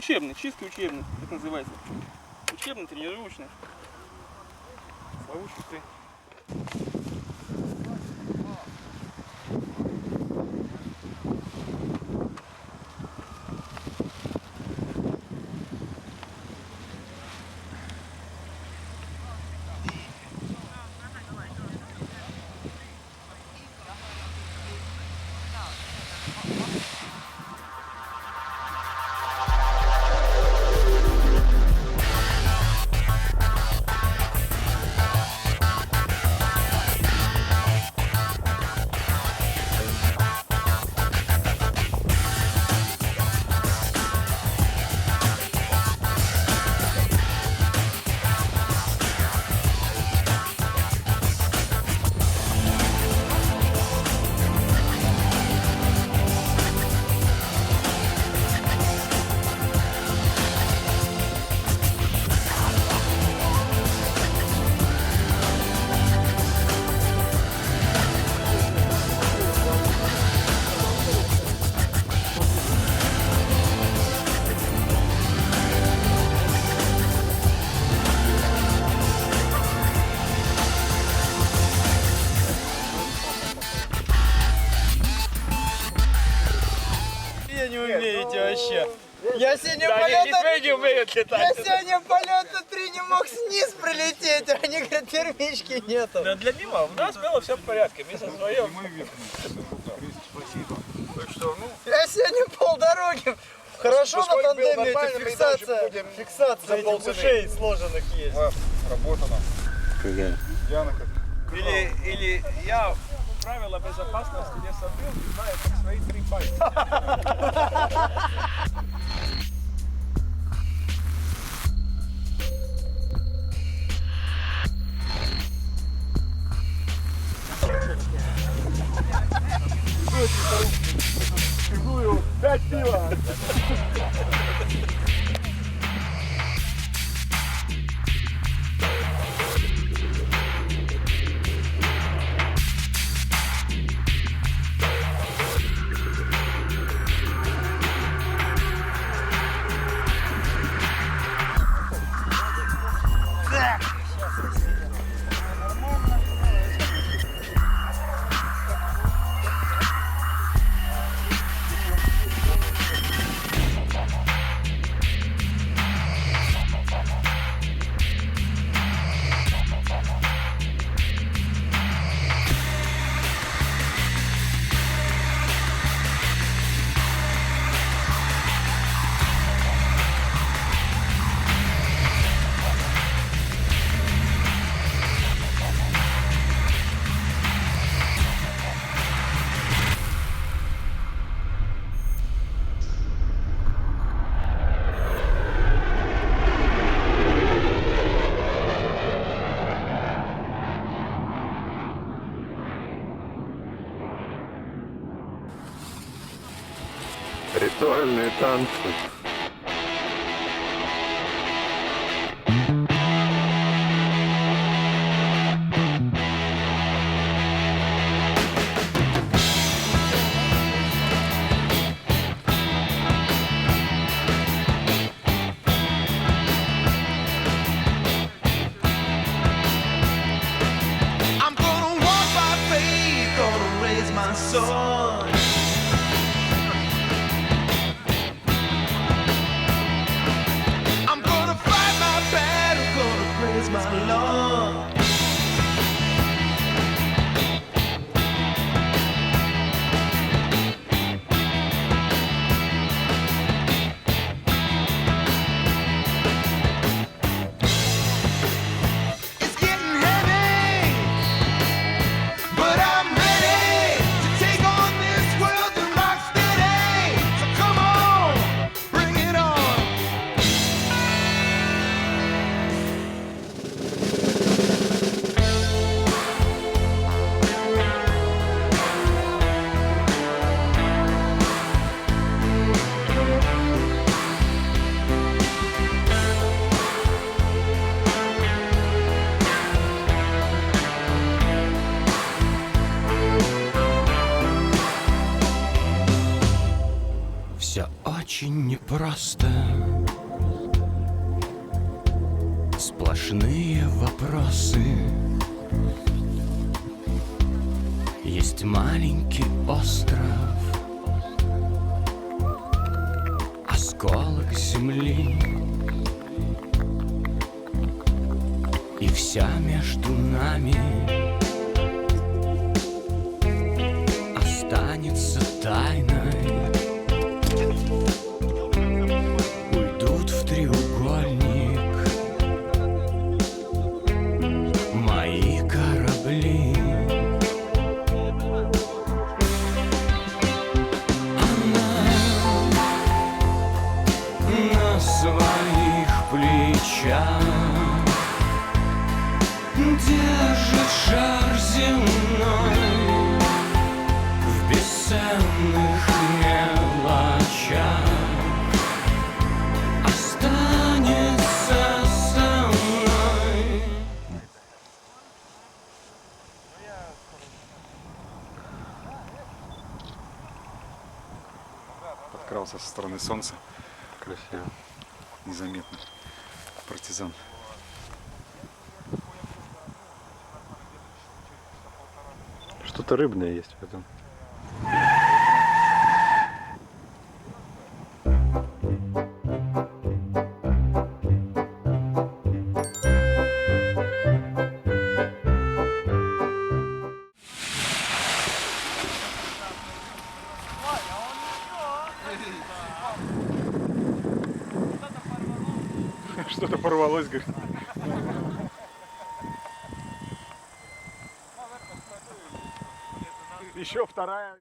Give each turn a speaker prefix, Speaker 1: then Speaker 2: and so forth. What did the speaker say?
Speaker 1: учебный, чистый учебный, как называется. Учебный, тренировочный. Славущий ты.
Speaker 2: Не умеете вообще. Я сегодня
Speaker 1: Да,
Speaker 2: полета...
Speaker 1: не умеют
Speaker 2: Я
Speaker 1: летать.
Speaker 2: сегодня полета 3 не мог вниз прилететь, а они говорят, пермички нету.
Speaker 1: Да, для него у нас было все в порядке, мы со своем. Так что, ну,
Speaker 2: Я сегодня полдороги. Хорошо на
Speaker 1: Сколько было
Speaker 2: тандеме
Speaker 1: нормально,
Speaker 2: эти
Speaker 1: мы дальше будем
Speaker 2: фиксация этих
Speaker 1: заползаны.
Speaker 2: ушей сложенных есть.
Speaker 3: Работано.
Speaker 4: Какая?
Speaker 3: Яна как.
Speaker 1: или я правила безопасности не забыл и знаю как свои 3 пальца.
Speaker 4: Ритуальные танцы.
Speaker 5: I'm gonna walk by faith, gonna raise my sword. I'm gonna fight my battle, gonna praise my Lord. It's getting heavy, but I'm ready to take on this world and rock steady. So come on, bring it on.
Speaker 6: Все очень непросто.
Speaker 3: Сплошные вопросы. Есть маленький остров, осколок земли, и вся между нами останется тайной. Уйдут в треугольник мои корабли. На своих плечах держит шар земной, в бесценных мелочах останется со мной.
Speaker 4: Подкрался со стороны солнца. Красиво. Незаметно. Партизан.
Speaker 6: Что-то рыбное есть в этом.
Speaker 4: Что-то порвалось, говорит. Еще вторая.